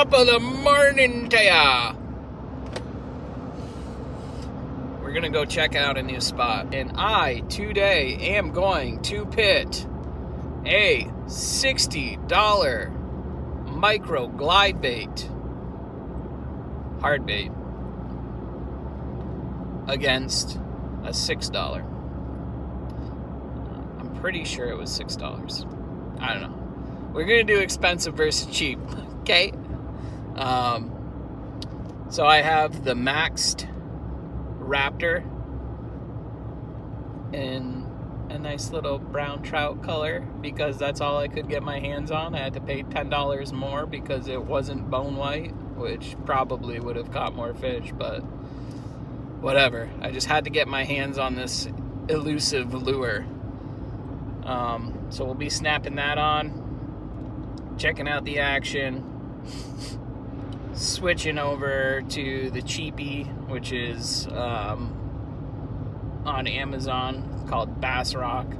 Top of the morning to ya. We're gonna go check out a new spot, and I today am going to pit a $60 micro glide bait, hard bait, against a $6. I'm pretty sure it was $6. I don't know. We're gonna do expensive versus cheap, okay? So I have the maxed Raptor in a nice little brown trout color because that's all I could get my hands on. I had to pay $10 more because it wasn't bone white, which probably would have caught more fish, but whatever. I just had to get my hands on this elusive lure. So we'll be snapping that on, checking out the action, switching over to the cheapie, which is on Amazon, called BASSROCK.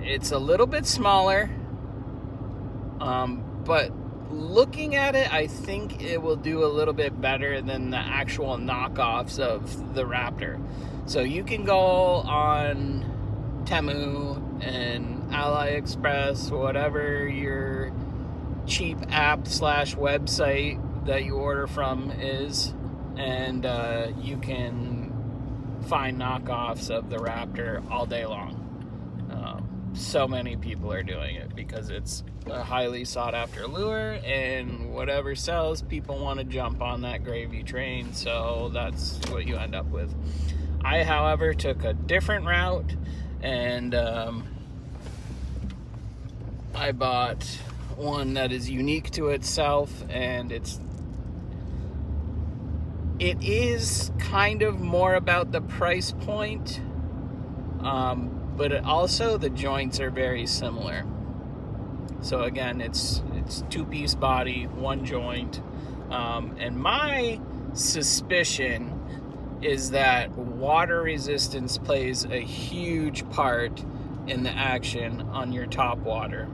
It's a little bit smaller, but looking at it, I think it will do a little bit better than the actual knockoffs of the Raptor. So you can go on Temu and AliExpress, whatever your cheap app / website that you order from is, and you can find knockoffs of the Raptor all day long. So many people are doing it because it's a highly sought after lure, and whatever sells, people want to jump on that gravy train, so that's what you end up with. I, however, took a different route, and I bought one that is unique to itself, and it is kind of more about the price point, but the joints are very similar. So again, it's two-piece body, one joint, and my suspicion is that water resistance plays a huge part in the action on your top water.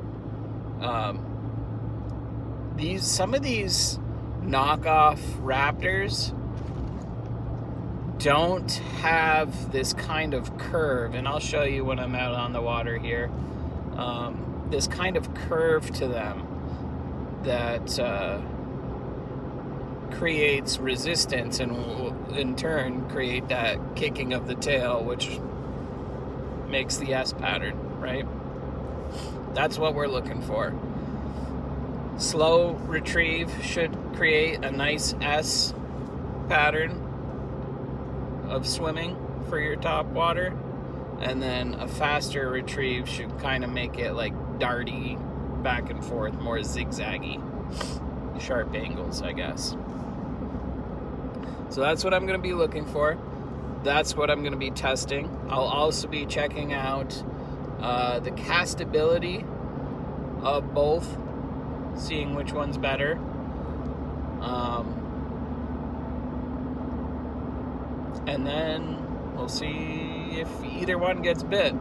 Some of these knockoff Raptors don't have this kind of curve, and I'll show you when I'm out on the water here. This kind of curve to them that creates resistance and will in turn create that kicking of the tail, which makes the S pattern, right? That's what we're looking for. Slow retrieve should create a nice S pattern of swimming for your top water, and then a faster retrieve should kind of make it like darty, back and forth, more zigzaggy, sharp angles, I guess. So that's what I'm going to be looking for. That's what I'm going to be testing. I'll also be checking out the castability of both, seeing which one's better. And then we'll see if either one gets bit.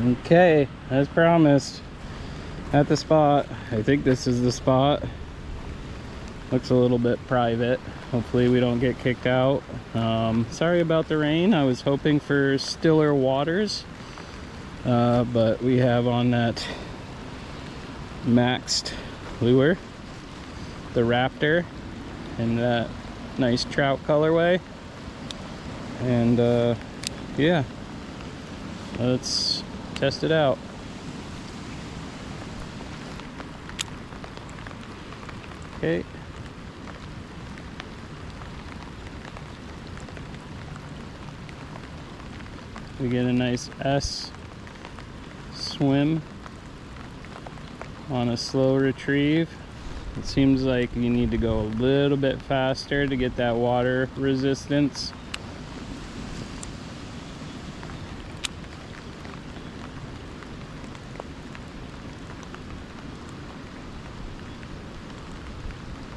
Okay, as promised, at the spot. I think this is the spot. Looks a little bit private. Hopefully we don't get kicked out. Sorry about the rain. I was hoping for stiller waters, but we have on that maxed lure, the Raptor, in that nice trout colorway. And yeah, let's test it out. Okay. We get a nice S swim on a slow retrieve. It seems like you need to go a little bit faster to get that water resistance.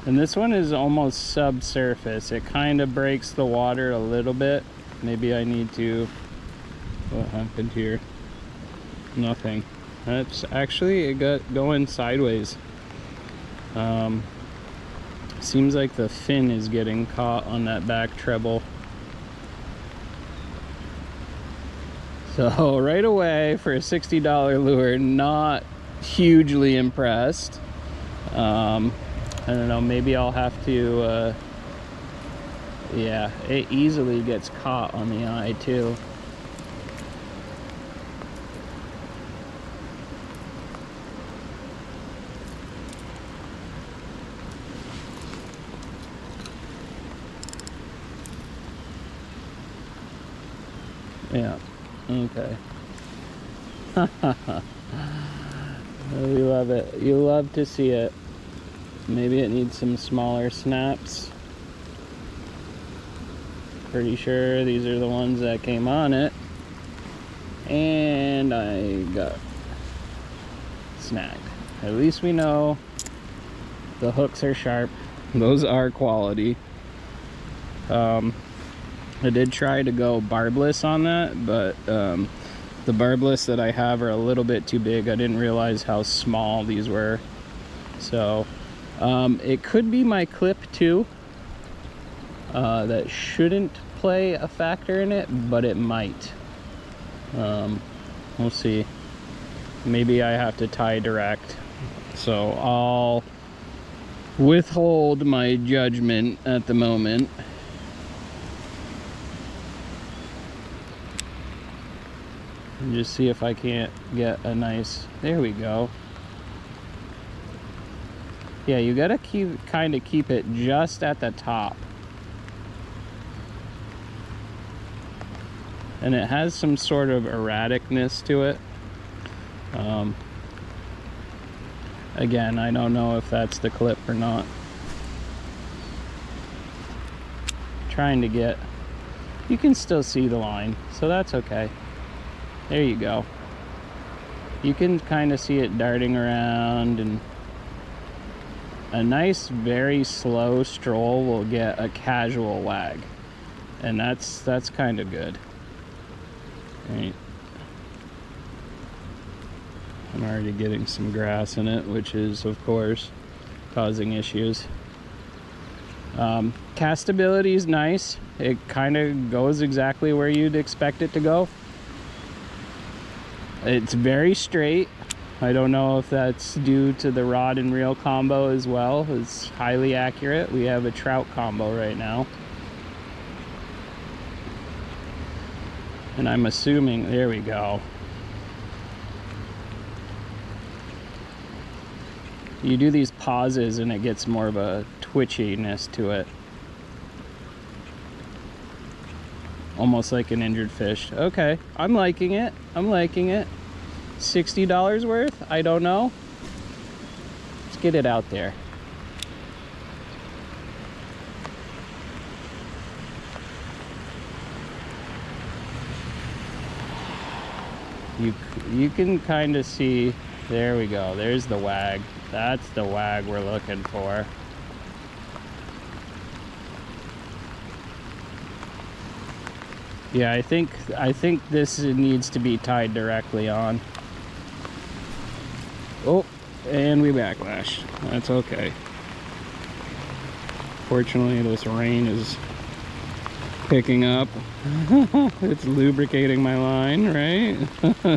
And this one is almost subsurface. It kind of breaks the water a little bit. Maybe I need to... What happened here? Nothing. That's actually, it got going sideways. Seems like the fin is getting caught on that back treble. So right away, for a $60 lure, not hugely impressed. I don't know, maybe I'll have to, yeah, it easily gets caught on the eye too. Yeah, okay. We love it. You love to see it. Maybe it needs some smaller snaps. Pretty sure these are the ones that came on it. And I got snagged. At least we know the hooks are sharp. Those are quality. I did try to go barbless on that, but the barbless that I have are a little bit too big. I didn't realize how small these were. So it could be my clip too. That shouldn't play a factor in it, but it might. We'll see. Maybe I have to tie direct. So I'll withhold my judgment at the moment. And just see if I can't get a nice, there we go. Yeah, you gotta kind of keep it just at the top. And it has some sort of erraticness to it. Again, I don't know if that's the clip or not. Trying to get, you can still see the line, so that's okay. There you go. You can kind of see it darting around, and a nice, very slow stroll will get a casual wag, and that's kind of good. Right. I'm already getting some grass in it, which is, of course, causing issues. Castability is nice. It kind of goes exactly where you'd expect it to go. It's very straight. I don't know if that's due to the rod and reel combo as well. It's highly accurate. We have a trout combo right now. And I'm assuming, there we go. You do these pauses and it gets more of a twitchiness to it. Almost like an injured fish. Okay, I'm liking it. I'm liking it. $60 worth? I don't know. Let's get it out there. You can kind of see, there we go. There's the wag. That's the wag we're looking for. Yeah, I think this needs to be tied directly on. Oh, and we backlash. That's okay. Fortunately, this rain is picking up. It's lubricating my line, right?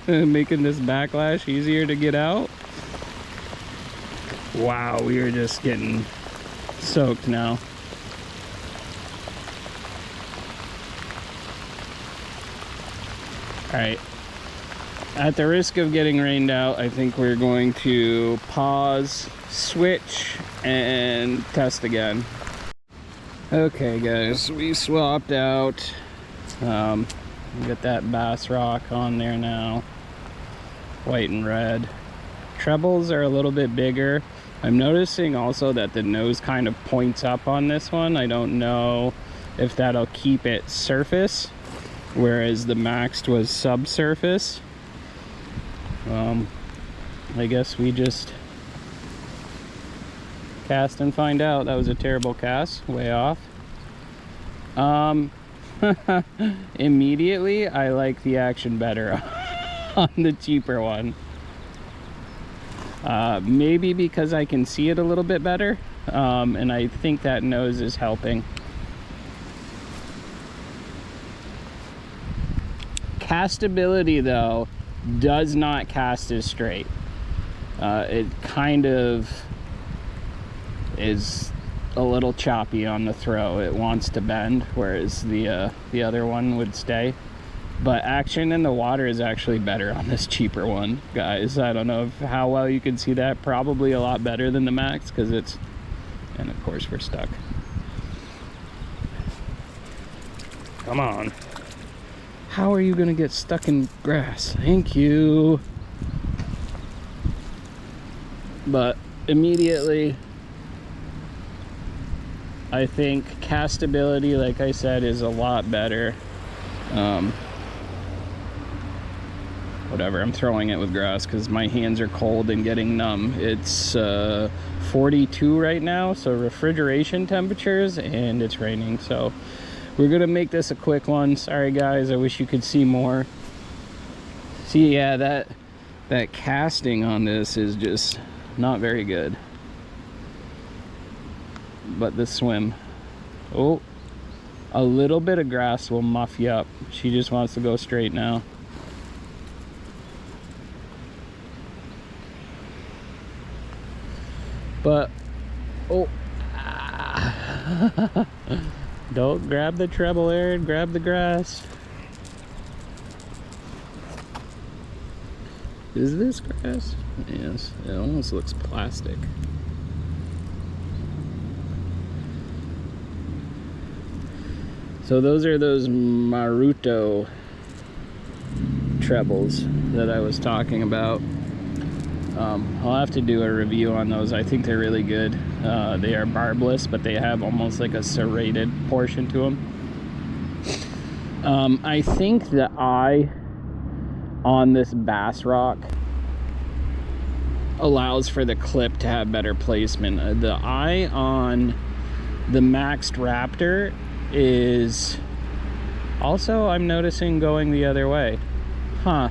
Making this backlash easier to get out. Wow, we are just getting soaked now. All right, at the risk of getting rained out, I think we're going to pause, switch, and test again. Okay guys, we swapped out. Get that BASSROCK on there now. White and red. Trebles are a little bit bigger. I'm noticing also that the nose kind of points up on this one. I don't know if that'll keep it surface, whereas the maxed was subsurface. I guess we just cast and find out. That was a terrible cast, way off. Immediately I like the action better on the cheaper one. Maybe because I can see it a little bit better, and I think that nose is helping. Castability though does not cast as straight. It kind of is a little choppy on the throw. It wants to bend, whereas the other one would stay. But action in the water is actually better on this cheaper one, guys. I don't know how well you can see that. Probably a lot better than the Max, because it's, and of course we're stuck. Come on. How are you gonna get stuck in grass? Thank you. But immediately, I think castability, like I said, is a lot better. Whatever, I'm throwing it with grass because my hands are cold and getting numb. It's 42 right now, so refrigeration temperatures, and it's raining. So we're gonna make this a quick one. Sorry guys, I wish you could see more. See, yeah, that casting on this is just not very good. But the swim, oh, a little bit of grass will muff you up. She just wants to go straight now. But, oh, don't grab the treble, Aaron, grab the grass. Is this grass? Yes, it almost looks plastic. So those are those Maruto trebles that I was talking about. I'll have to do a review on those. I think they're really good. They are barbless, but they have almost like a serrated portion to them. I think the eye on this BASSROCK allows for the clip to have better placement. The eye on the maxed Raptor is also, I'm noticing, going the other way. Huh.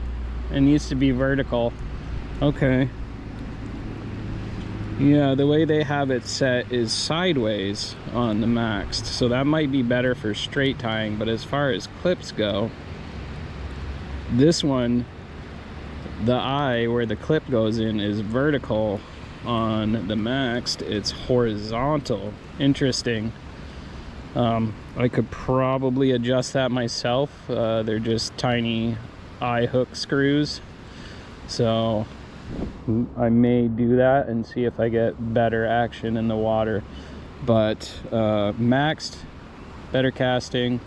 It needs to be vertical. Okay. Yeah, the way they have it set is sideways on the maxed, so that might be better for straight tying. But as far as clips go, this one, the eye where the clip goes in is vertical. On the maxed, it's horizontal. Interesting. I could probably adjust that myself. They're just tiny eye hook screws, so I may do that and see if I get better action in the water. But maxed, better casting.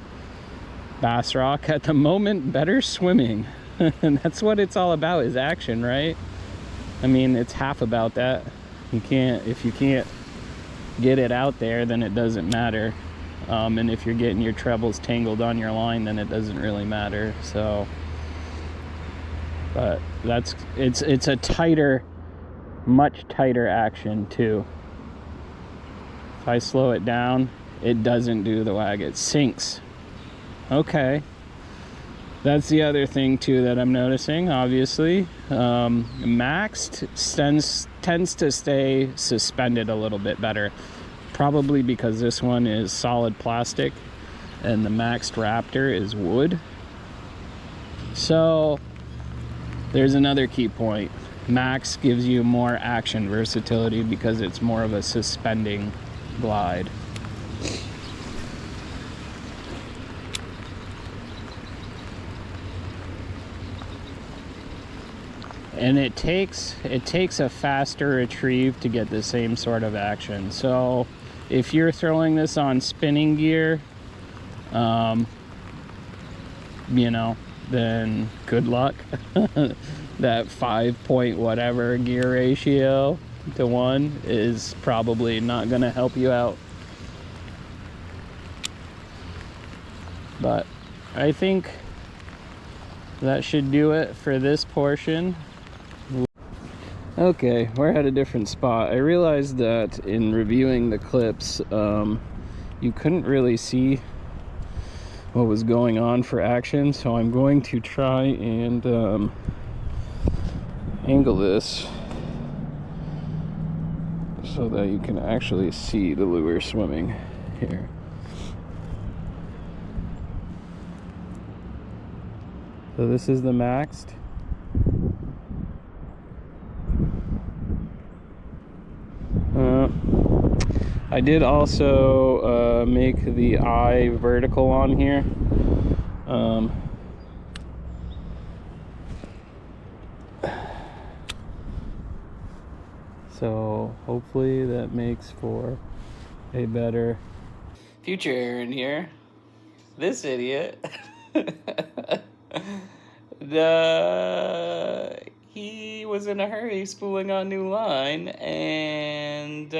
BASSROCK at the moment, better swimming. And that's what it's all about, is action, right? I mean, it's half about that. If you can't get it out there, then it doesn't matter. And if you're getting your trebles tangled on your line, then it doesn't really matter. So, but it's a tighter, much tighter action too. If I slow it down, it doesn't do the wag, it sinks. Okay, that's the other thing too that I'm noticing. Obviously, maxed tends to stay suspended a little bit better, probably because this one is solid plastic and the maxed Raptor is wood. So there's another key point. Max gives you more action versatility because it's more of a suspending glide. And it takes a faster retrieve to get the same sort of action. So if you're throwing this on spinning gear, you know, then good luck. That 5 point whatever gear ratio to 1 is probably not going to help you out. But I think that should do it for this portion. Okay, we're at a different spot. I realized that in reviewing the clips, you couldn't really see what was going on for action, so I'm going to try and angle this so that you can actually see the lure swimming here. So this is the maxed. I did also make the eye vertical on here. So hopefully that makes for a better future Aaron here. This idiot. He was in a hurry spooling on new line, and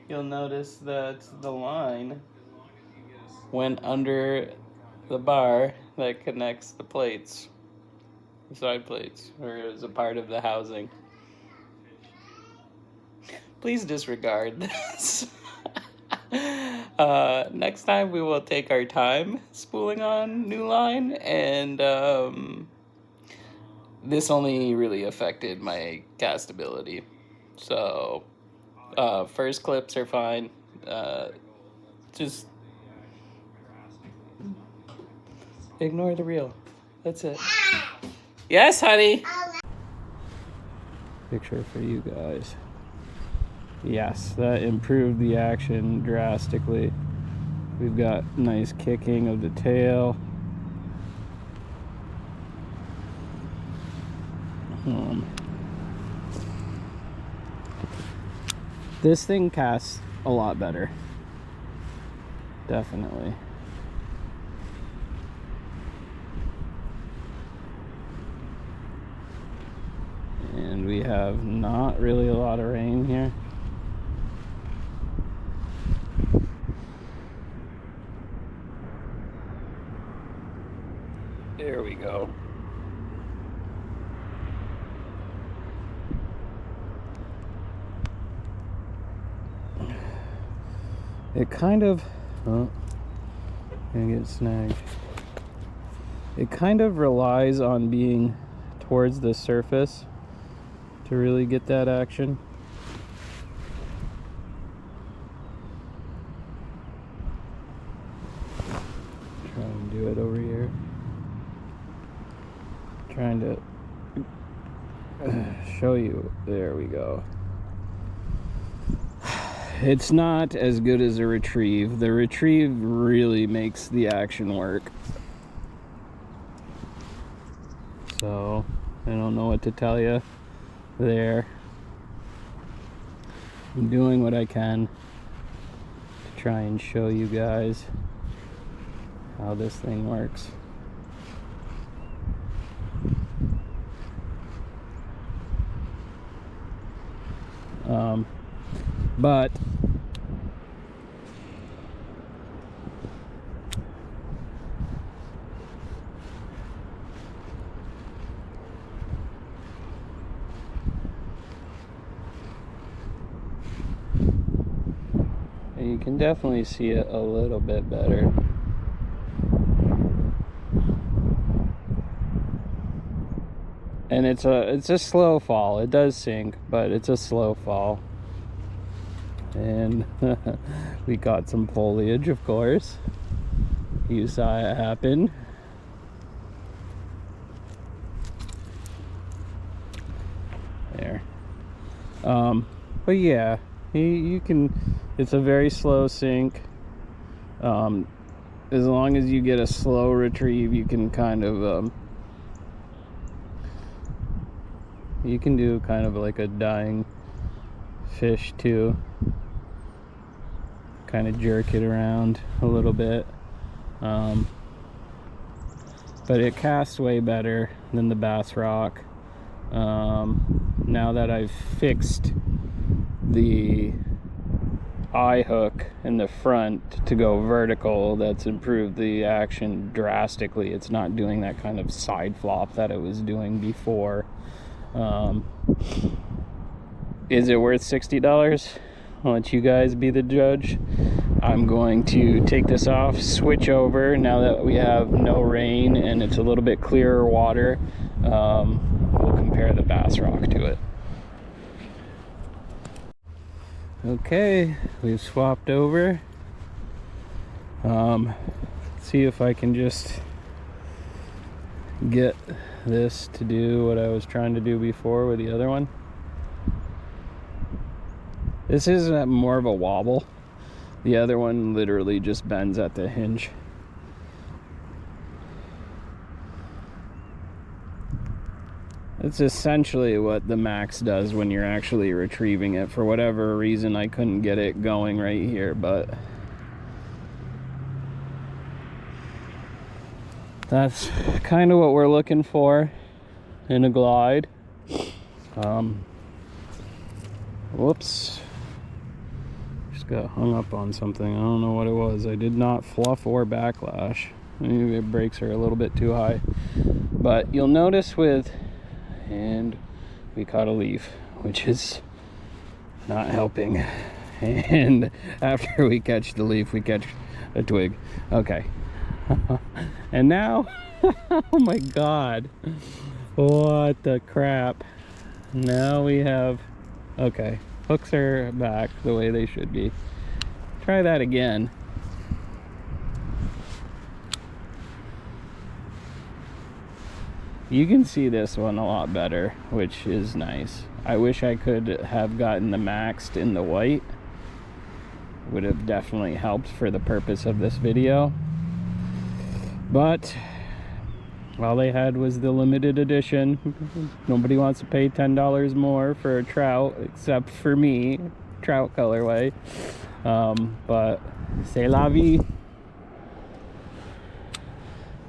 you'll notice that the line went under the bar that connects the plates, the side plates, or it was a part of the housing. Please disregard this. Next time we will take our time spooling on new line, and this only really affected my castability. So first clips are fine. Just ignore the reel. That's it. Yes, honey. picture for you guys. Yes, that improved the action drastically. We've got nice kicking of the tail. This thing casts a lot better. Definitely. And we have not really a lot of rain here. There we go. It kind of, oh, gonna get snagged. It kind of relies on being towards the surface to really get that action. Try and do it over here. Trying to show you. There we go. It's not as good as a retrieve. The retrieve really makes the action work. So, I don't know what to tell you there. I'm doing what I can to try and show you guys how this thing works. But you can definitely see it a little bit better. And it's a slow fall. It does sink, but it's a slow fall. And we caught some foliage, of course. You saw it happen. There. But yeah, you can, it's a very slow sink. As long as you get a slow retrieve, you can kind of you can do kind of like a dying fish too. Kind of jerk it around a little bit. But it casts way better than the BASSROCK. Now that I've fixed the eye hook in the front to go vertical, that's improved the action drastically. It's not doing that kind of side flop that it was doing before. Is it worth $60? I'll let you guys be the judge. I'm going to take this off, switch over now that we have no rain and it's a little bit clearer water. We'll compare the BASSROCK to it. Okay, we've swapped over. See if I can just get this to do what I was trying to do before with the other one. This is more of a wobble. The other one literally just bends at the hinge. It's essentially what the Max does when you're actually retrieving it. For whatever reason, I couldn't get it going right here, but that's kind of what we're looking for in a glide. Whoops. Just got hung up on something. I don't know what it was. I did not fluff or backlash. Maybe the brakes are a little bit too high. But you'll notice with... And we caught a leaf, which is not helping. And after we catch the leaf, we catch a twig. Okay. And now, oh my god, what the crap. Now we have, okay, hooks are back the way they should be. Try that again. You can see this one a lot better, which is nice. I wish I could have gotten the maxed in the white. Would have definitely helped for the purpose of this video. But all they had was the limited edition. Nobody wants to pay $10 more for a trout, except for me, trout colorway. But c'est la vie.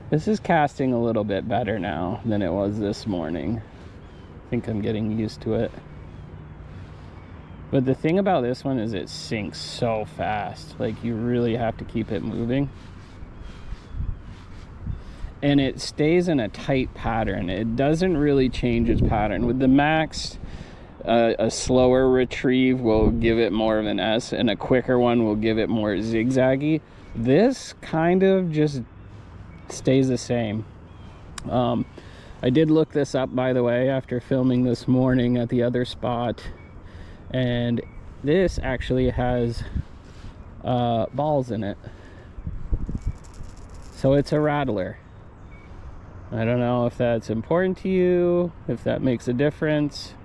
This is casting a little bit better now than it was this morning. I think I'm getting used to it. But the thing about this one is it sinks so fast. Like, you really have to keep it moving. And it stays in a tight pattern. It doesn't really change its pattern. With the Max, a slower retrieve will give it more of an S, and a quicker one will give it more zigzaggy. This kind of just stays the same. I did look this up, by the way, after filming this morning at the other spot, and this actually has balls in it, so it's a rattler. I don't know if that's important to you, if that makes a difference,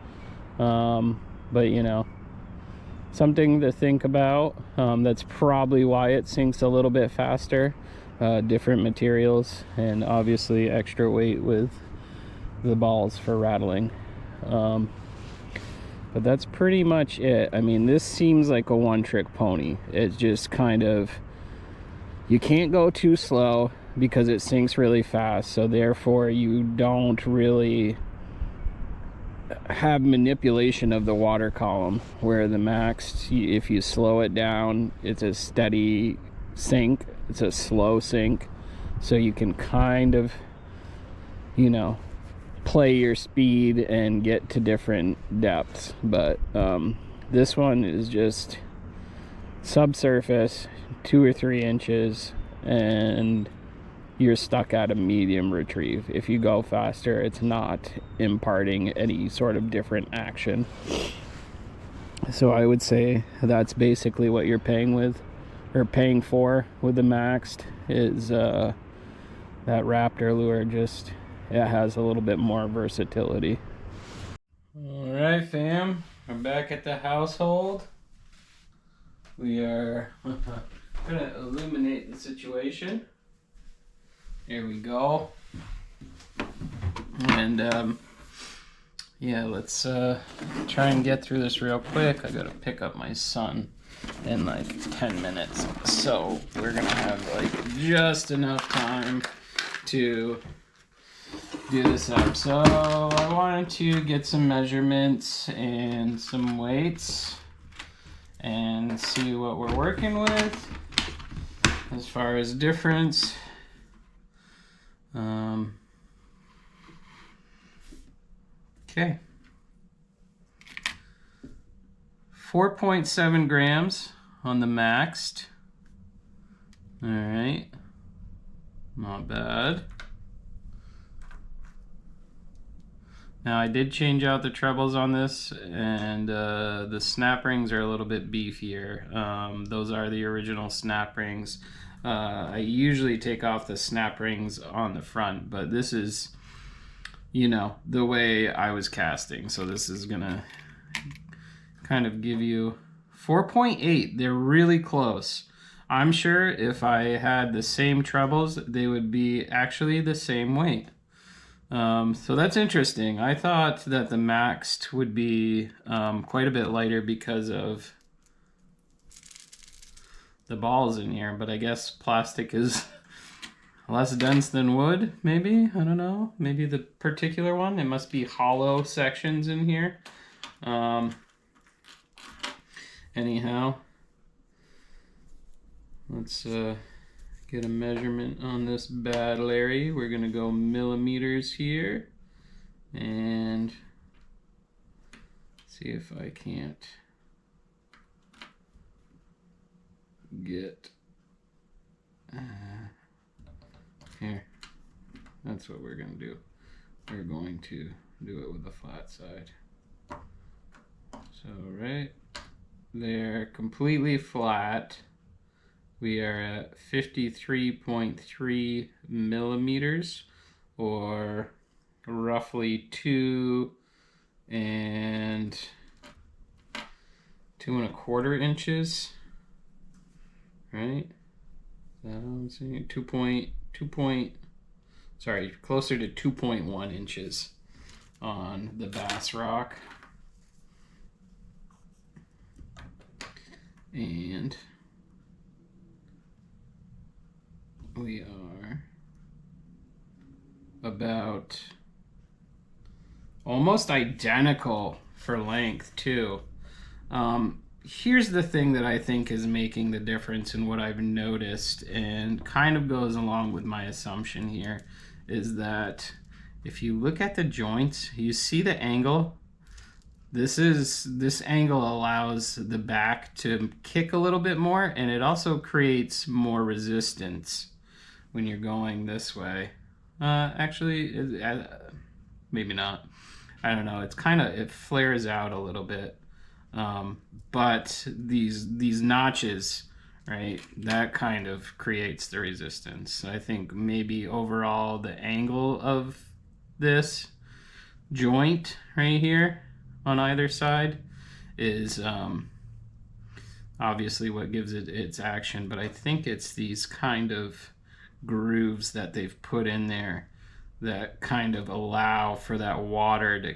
but you know, something to think about. That's probably why it sinks a little bit faster. Different materials, and obviously extra weight with the balls for rattling. But that's pretty much it. I mean, this seems like a one-trick pony. It's just kind of, you can't go too slow because it sinks really fast, so therefore you don't really have manipulation of the water column, where the Max, if you slow it down, it's a steady sink. It's a slow sink, so you can kind of, you know, play your speed and get to different depths. But this one is just subsurface, 2 or 3 inches, and you're stuck at a medium retrieve. If you go faster, it's not imparting any sort of different action. So I would say that's basically what you're paying with, or paying for with the Maxed, is that Raptor lure. Just, it has a little bit more versatility. All right, fam, we're back at the household. We are gonna illuminate the situation. Here we go. And yeah, let's try and get through this real quick. I gotta pick up my son in like 10 minutes, so we're gonna have like just enough time to do this up. So I wanted to get some measurements and some weights and see what we're working with as far as difference. Okay, 4.7 grams on the Maxed. All right, not bad. Now I did change out the trebles on this, and the snap rings are a little bit beefier. Those are the original snap rings. I usually take off the snap rings on the front, but this is, you know, the way I was casting. So this is gonna kind of give you 4.8. They're really close. I'm sure if I had the same trebles, they would be actually the same weight. So that's interesting. I thought that the maxed would be quite a bit lighter because of the balls in here, but I guess plastic is less dense than wood, maybe? I don't know. Maybe the particular one. It must be hollow sections in here. Anyhow, let's get a measurement on this bad Larry. We're gonna go millimeters here and see if I can't get here. That's what we're gonna do. We're going to do it with the flat side. So right, they're completely flat. We are at 53.3 millimeters, or roughly 2.25 inches, right? Closer to 2.1 inches on the BASSROCK. And we are about almost identical for length too. Here's the thing that I think is making the difference in what I've noticed, and kind of goes along with my assumption here, is that if you look at the joints, you see the angle. This angle allows the back to kick a little bit more, and it also creates more resistance when you're going this way. Actually, maybe not. I don't know. It flares out a little bit. But these notches, right, that kind of creates the resistance. I think maybe overall the angle of this joint right here on either side is obviously what gives it its action, but I think it's these kind of grooves that they've put in there that kind of allow for that water to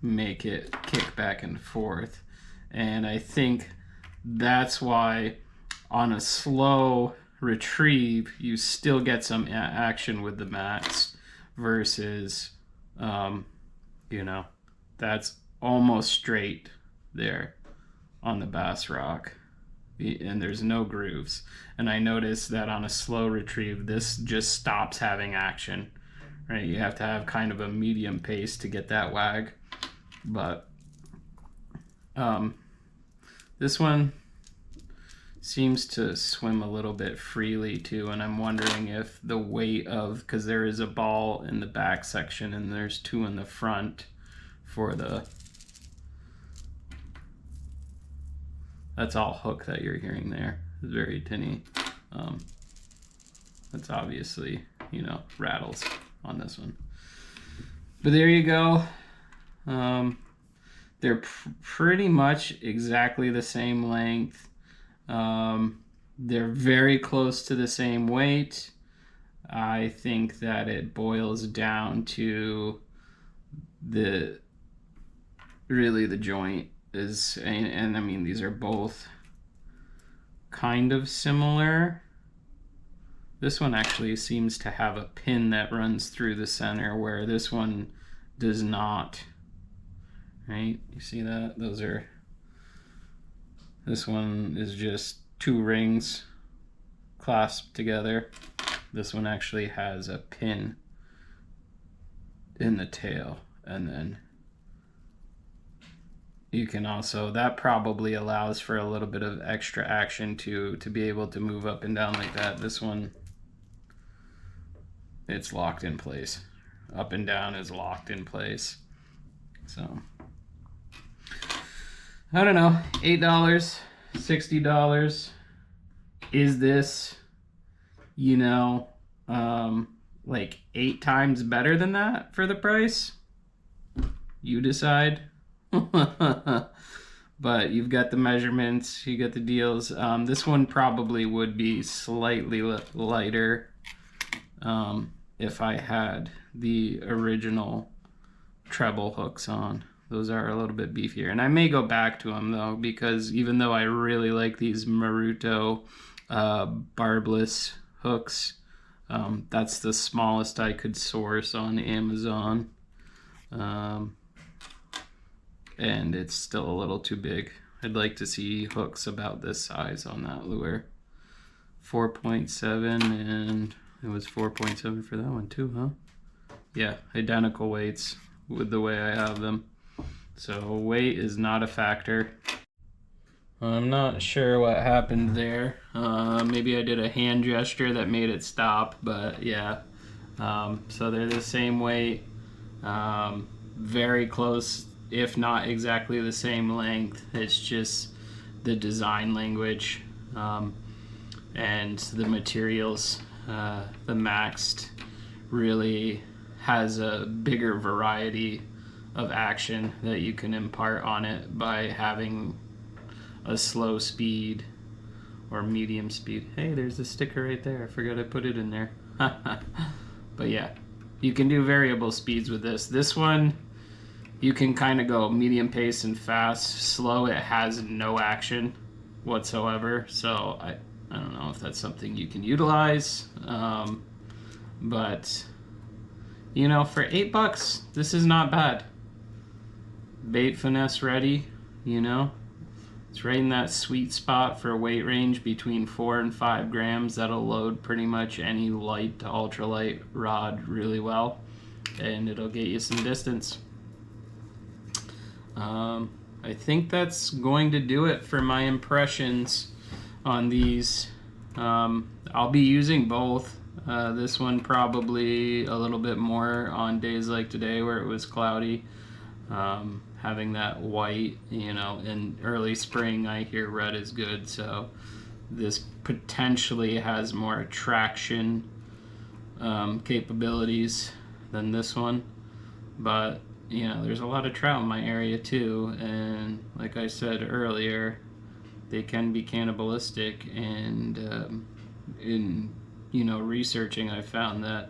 make it kick back and forth. And I think that's why on a slow retrieve you still get some action with the mats versus you know, that's almost straight there on the BASSROCK, and there's no grooves. And I noticed that on a slow retrieve this just stops having action, right? You have to have kind of a medium pace to get that wag. But this one seems to swim a little bit freely too, and I'm wondering if the weight of, because there is a ball in the back section and there's two in the front for the, that's all hook that you're hearing there. It's very tinny. That's obviously, you know, rattles on this one. But there you go. They're pretty much exactly the same length. They're very close to the same weight. I think that it boils down to the joint is, and I mean, these are both kind of similar. This one actually seems to have a pin that runs through the center, where this one does not. Right? You see that? This one is just two rings clasped together. This one actually has a pin in the tail, and then you can also, that probably allows for a little bit of extra action to be able to move up and down like that. This one, it's locked in place. Up and down is locked in place. So I don't know, $8, $60. Is this, you know, like 8 times better than that for the price? You decide. But you've got the measurements, you got the deals. This one probably would be slightly lighter if I had the original treble hooks on. Those are a little bit beefier. And I may go back to them though, because even though I really like these Maruto barbless hooks, that's the smallest I could source on Amazon. And it's still a little too big. I'd like to see hooks about this size on that lure. 4.7, and it was 4.7 for that one too, huh? Yeah, identical weights with the way I have them. So weight is not a factor. I'm not sure what happened there. Maybe I did a hand gesture that made it stop, but yeah. So they're the same weight, very close, if not exactly the same length. It's just the design language and the materials. The Maxed really has a bigger variety of action that you can impart on it by having a slow speed or medium speed. Hey, there's a sticker right there. I forgot I put it in there. But yeah, you can do variable speeds with this. This one, you can kind of go medium pace and fast. Slow, it has no action whatsoever. So I don't know if that's something you can utilize. But, you know, for $8, this is not bad. Bait finesse ready, you know. It's right in that sweet spot for a weight range between 4 and 5 grams. That'll load pretty much any light to ultralight rod really well, and it'll get you some distance. I think that's going to do it for my impressions on these. I'll be using both. This one probably a little bit more on days like today where it was cloudy. Having that white, you know, in early spring, I hear red is good, so this potentially has more attraction capabilities than this one. But, you know, there's a lot of trout in my area too, and like I said earlier, they can be cannibalistic, and in, you know, researching, I found that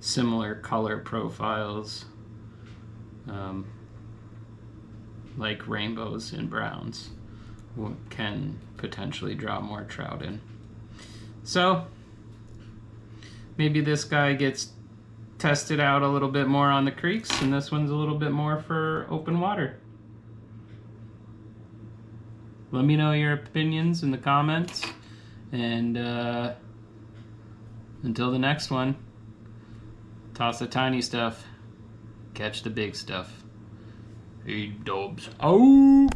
similar color profiles, like rainbows and browns, can potentially draw more trout in. So maybe this guy gets tested out a little bit more on the creeks, and this one's a little bit more for open water. Let me know your opinions in the comments, and until the next one, toss the tiny stuff, catch the big stuff. Hey, Dobbs. Oh!